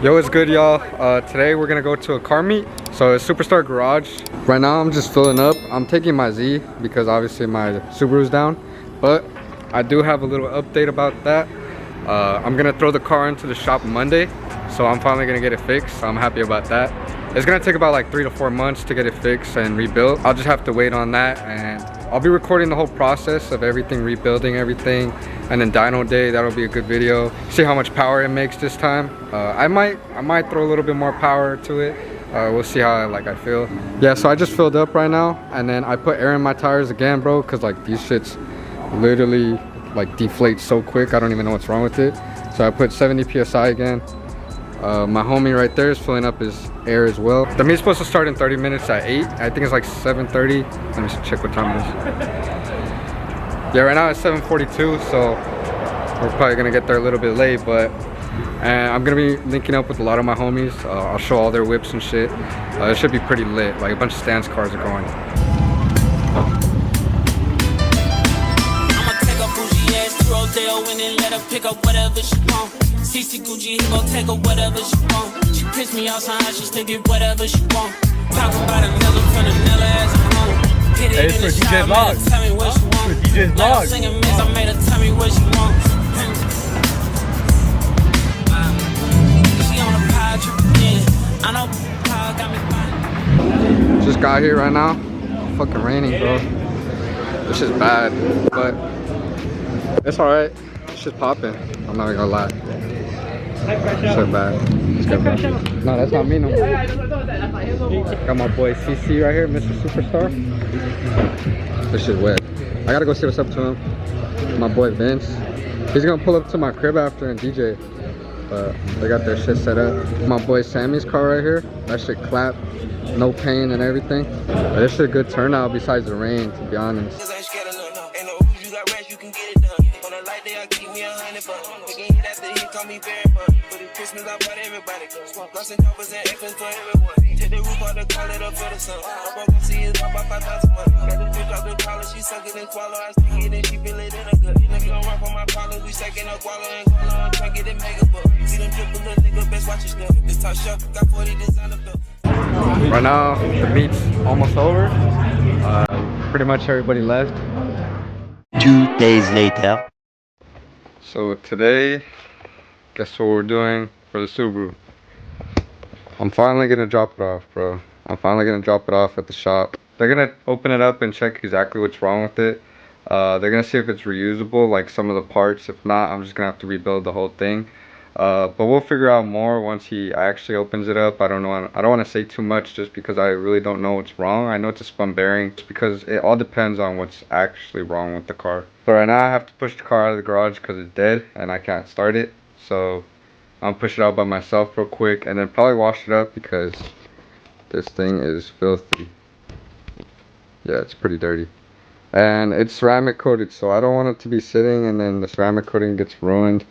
Yo, it's good, y'all. Today we're gonna go to a car meet. So it's Superstar Garage. Right now I'm just filling up. I'm taking my Z because obviously my Subaru's down. But I do have a little update about that. I'm gonna throw the car into the shop Monday. So I'm finally gonna get it fixed. So I'm happy about that. It's gonna take about like 3 to 4 months to get it fixed and rebuilt. I'll just have to wait on that, and I'll be recording the whole process of everything, rebuilding everything, and then dyno day. That'll be a good video. See how much power it makes this time. I might throw a little bit more power to it. We'll see how I feel. Yeah, so I just filled up right now, and then I put air in my tires again, bro, because like these shits literally like deflate so quick. I don't even know what's wrong with it. So I put 70 psi again. My homie right there is filling up his air as well. The meet's supposed to start in 30 minutes at 8. I think it's like 7:30. Let me check what time it is. Yeah, right now it's 7:42, so we're probably gonna get there a little bit late, but I'm gonna be linking up with a lot of my homies. I'll show all their whips and shit. It should be pretty lit. Like a bunch of stance cars are going. And then let her pick up whatever she want. CC Gucci, he gon' take her whatever she want. She piss me off, so she still get whatever she want. Talk about another from another as I'm home. Hit it in the shower, made her tell me what she want. Like I'm singing miss, I made her tell me what she wants. She on a pie trip again. I know pie got me fine. Just got here right now. Fucking raining, bro. This is bad, but it's alright. It's just popping. I'm not gonna lie. So bad. Let's go, bro. No, that's not me no more. Got my boy CC right here, Mr. Superstar. This shit's wet. I gotta go see what's up to him. My boy Vince. He's gonna pull up to my crib after and DJ. But they got their shit set up. My boy Sammy's car right here. That shit clap. No pain and everything. But this shit a good turnout besides the rain, to be honest. Me very fun. For the Christmas, I bought everybody. Lost and covers and infants for everyone. Take the roof off the car, let her feel the sun. I broke and see it up by 5,000 months. Got the bitch off the collar, she suck it and swallow. I stick it and she feel it in her gut. Nigga don't run from my partners, we second up, wallow and collar. I'm trying to get it mega book. See them triple little nigga, best watch your step. This top shelf, got 40 designer bills. Right now, the meet's almost over. Pretty much everybody left. 2 days later. So today, guess what we're doing for the Subaru? I'm finally gonna drop it off, bro. I'm finally gonna drop it off at the shop. They're gonna open it up and check exactly what's wrong with it. They're gonna see if it's reusable, like some of the parts. If not, I'm just gonna have to rebuild the whole thing. But we'll figure out more once he actually opens it up. I don't want to say too much just because I really don't know what's wrong. I know it's a spun bearing, just because it all depends on what's actually wrong with the car. So right now I have to push the car out of the garage because it's dead and I can't start it. So I'll push it out by myself real quick and then probably wash it up because this thing is filthy. Yeah, it's pretty dirty. And it's ceramic coated, so I don't want it to be sitting and then the ceramic coating gets ruined.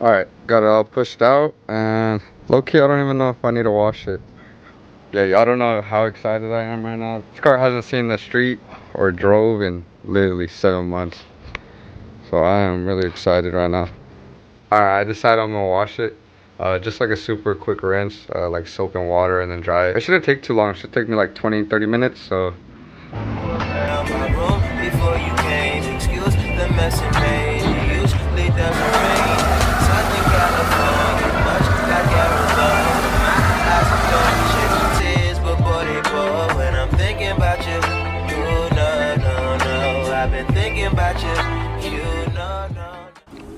Alright, got it all pushed out, and low-key I don't even know if I need to wash it. Yeah, y'all don't know how excited I am right now. This car hasn't seen the street or drove in literally 7 months. So I am really excited right now. Alright, I decided I'm gonna wash it. Just like a super quick rinse, like soap and water and then dry it. It shouldn't take too long, it should take me like 20-30 minutes, so.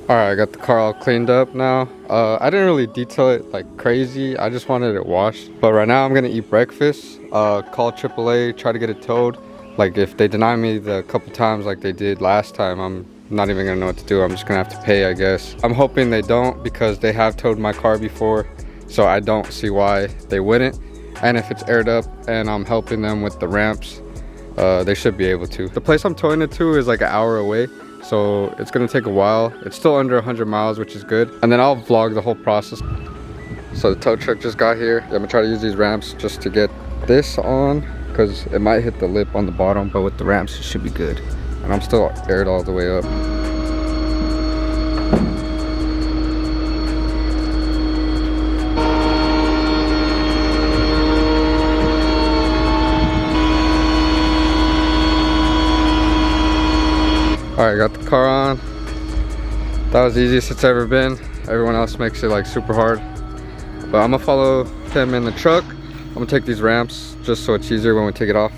Alright, I got the car all cleaned up now. I didn't really detail it like crazy. I just wanted it washed. But right now I'm gonna eat breakfast. Call AAA, try to get it towed. Like if they deny me the couple times like they did last time, I'm not even gonna know what to do. I'm just gonna have to pay, I guess. I'm hoping they don't because they have towed my car before. So I don't see why they wouldn't. And if it's aired up and I'm helping them with the ramps, they should be able to. The place I'm towing it to is like an hour away. So it's gonna take a while. It's still under 100 miles, which is good. And then I'll vlog the whole process. So the tow truck just got here. I'm gonna try to use these ramps just to get this on, because it might hit the lip on the bottom, but with the ramps it should be good. and I'm still aired all the way up. Alright, got the car on. That was the easiest it's ever been. Everyone else makes it like super hard. But I'm gonna follow him in the truck. I'm gonna take these ramps just so it's easier when we take it off.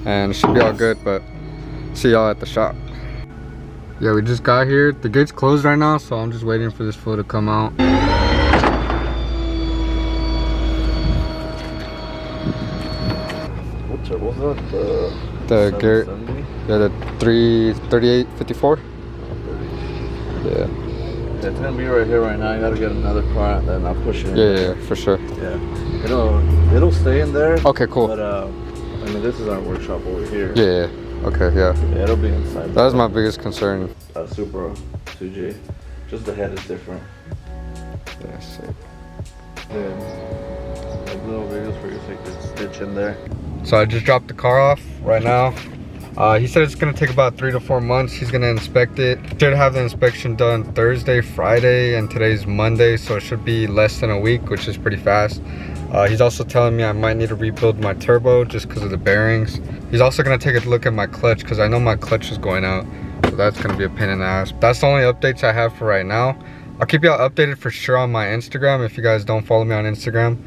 And it should be all good, but see y'all at the shop. Yeah, we just got here. The gate's closed right now, so I'm just waiting for this flow to come out. What's that? The gear, yeah, the 338/54. Yeah. It's gonna be right here right now. You gotta get another car and then I'll push it in. Yeah, for sure. Yeah. It'll stay in there. Okay, cool. But I mean, this is our workshop over here. Yeah. Okay, yeah. Yeah, it'll be inside. That was my biggest concern. Subaru 2J. Just the head is different. Yeah, sick. Yeah. Like little videos where you take this stitch in there. So I just dropped the car off right now. He said it's gonna take about 3 to 4 months. He's gonna inspect it. Should have the inspection done Thursday, Friday, and today's Monday, so it should be less than a week, which is pretty fast. He's also telling me I might need to rebuild my turbo just because of the bearings. He's also gonna take a look at my clutch because I know my clutch is going out, so that's gonna be a pain in the ass. That's the only updates I have for right now. I'll keep y'all updated for sure on my Instagram. If you guys don't follow me on Instagram,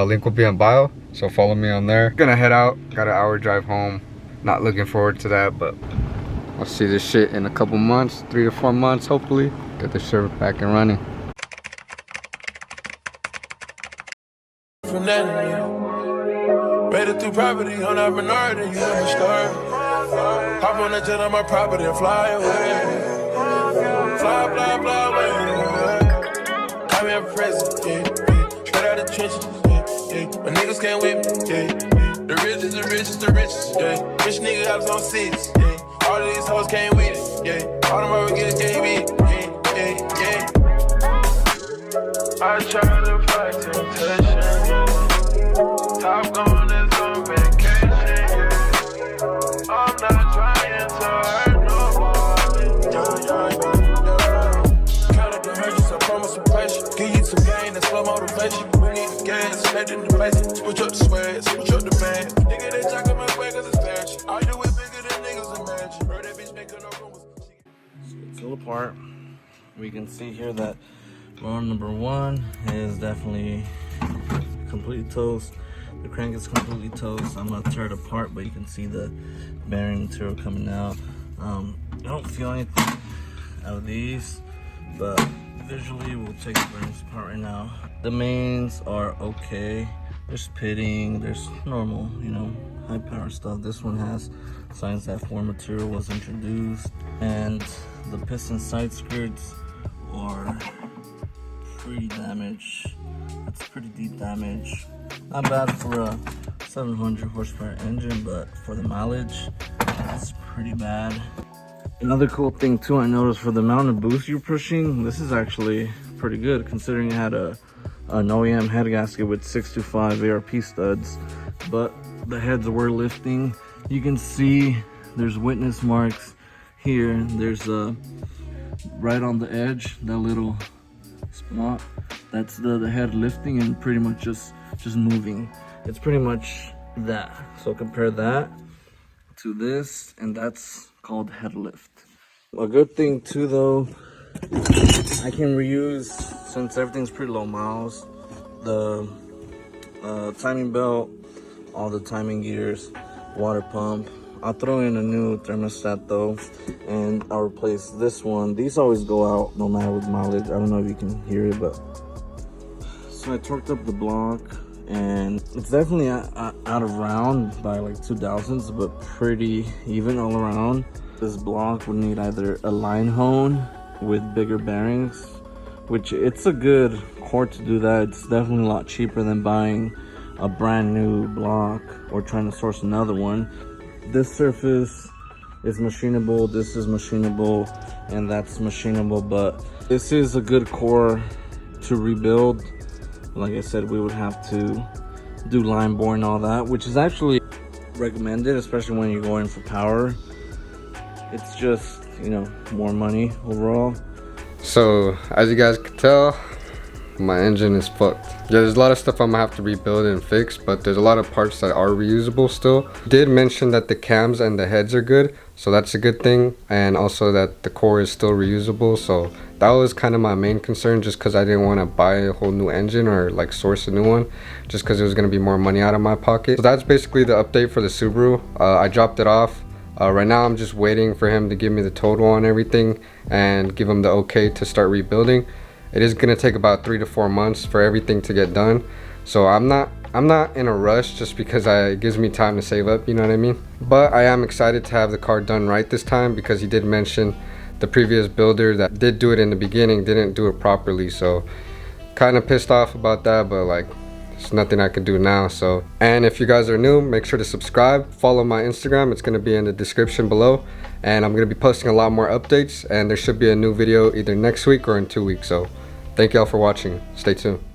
link will be in bio, so follow me on there. Gonna head out, got an hour drive home. Not looking forward to that, but I'll see this shit in a couple months, 3 to 4 months, hopefully. Get the shit back and running. From that, made it through property on that minority, you know my story. Hop on that jet on my property and fly away. Fly, fly, fly away. I'm in prison, yeah. Straight out the trenches, yeah. My niggas can't whip me, yeah. The richest, the richest, the richest, yeah. Rich nigga I was on 6, yeah. All of these hoes came with it, yeah. All them hoes get KB, yeah, yeah. I try to fight temptation, yeah. Top gun is on vacation, yeah. I'm not trying to hurt nobody, yeah. Count up the hurts, I promise some pressure. Give you some gain and slow motivation. We need the gas, head in the place. Switch up the swag, switch up the band. Nigga, they jack up my way cause it's fashion. I do it bigger than niggas imagine. Heard that bitch making no rumors. It's still apart. We can see here that motor number 1 is definitely completely toast. The crank is completely toast. I'm not tear it apart, but you can see the bearing material coming out. I don't feel anything out of these, but visually we'll take the bearings apart right now. The mains are okay. There's pitting, there's normal, you know, high power stuff. This one has signs that foreign material was introduced, and the piston side skirts are pretty damaged. That's pretty deep damage. Not bad for a 700 horsepower engine, but for the mileage, it's pretty bad. Another cool thing too I noticed, for the amount of boost you're pushing, this is actually pretty good considering it had an OEM head gasket with 625 ARP studs, but the heads were lifting. You can see there's witness marks here. There's right on the edge, that little spot, that's the head lifting and pretty much just moving. It's pretty much that. So compare that to this, and that's called head lift. A good thing too though, I can reuse, since everything's pretty low miles, the timing belt, all the timing gears, water pump. I'll throw in a new thermostat though, and I'll replace this one. These always go out no matter what mileage. I don't know if you can hear it, but so I torqued up the block, and it's definitely out of round by like 2/1000, but pretty even all around. This block would need either a line hone with bigger bearings, which it's a good core to do that. It's definitely a lot cheaper than buying a brand new block or trying to source another one. This surface is machinable, this is machinable, and that's machinable, but this is a good core to rebuild. Like I said, we would have to do line bore and all that, which is actually recommended, especially when you're going for power. it's just, you know, more money overall. So as you guys can tell, my engine is fucked. Yeah, there's a lot of stuff I'm gonna have to rebuild and fix, but there's a lot of parts that are reusable still. Did mention that the cams and the heads are good, so that's a good thing, and also that the core is still reusable. So that was kind of my main concern, just because I didn't want to buy a whole new engine or like source a new one, just because it was going to be more money out of my pocket. So that's basically the update for the Subaru. I dropped it off. Right now I'm just waiting for him to give me the total on everything and give him the okay to start rebuilding. It is going to take about 3 to 4 months for everything to get done, so I'm not in a rush, just because it gives me time to save up, you know what I mean? But I am excited to have the car done right this time, because he did mention the previous builder that did do it in the beginning didn't do it properly, so kind of pissed off about that, but like there's nothing I can do now. So, and if you guys are new, make sure to subscribe, follow my Instagram, it's going to be in the description below, and I'm going to be posting a lot more updates, and there should be a new video either next week or in 2 weeks. So thank y'all for watching, stay tuned.